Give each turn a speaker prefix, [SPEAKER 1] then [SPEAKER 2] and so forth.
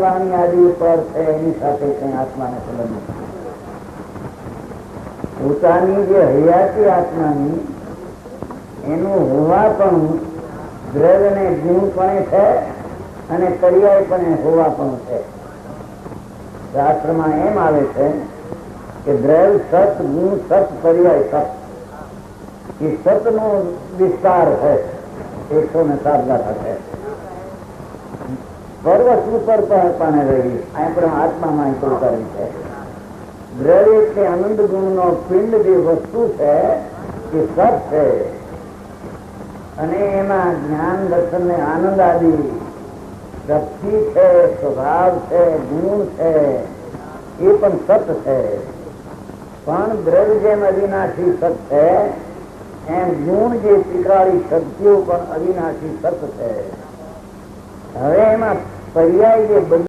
[SPEAKER 1] વાણી આદિ પર છે એની સાથે કઈ આત્માને સંબંધ નથી. પોતાની જે હયાતી આત્માની એનું હોવાપણું દ્રવ્ય ને ગુણ પણ છે અને પર્યાય પણ હોવાપણું છે. શાસ્ત્રમાં એમ આવે છે કે દ્રવ્ય સત, ગુણ સત, પર્યાય સત. એ સત નો વિસ્તાર છે 107 ગાથા છે. સર્વસ્વ પર પણ રહી આપણે આત્મામાં કરી છે. દ્રવ્ય એટલે આનંદ ગુણ નો પિંડ જે વસ્તુ છે એ સત છે અને એમાં જ્ઞાન દર્શન ને આનંદ આદિ શક્તિ છે, સ્વભાવ છે, ગુણ છે, એ પણ સત છે. પણ દ્રવ્ય જેમ અવિનાશી સત છે એમ ગુણ જે પિતરાળી શક્તિઓ પણ અવિનાશી સત છે. હવે એમાં પર્યાય જે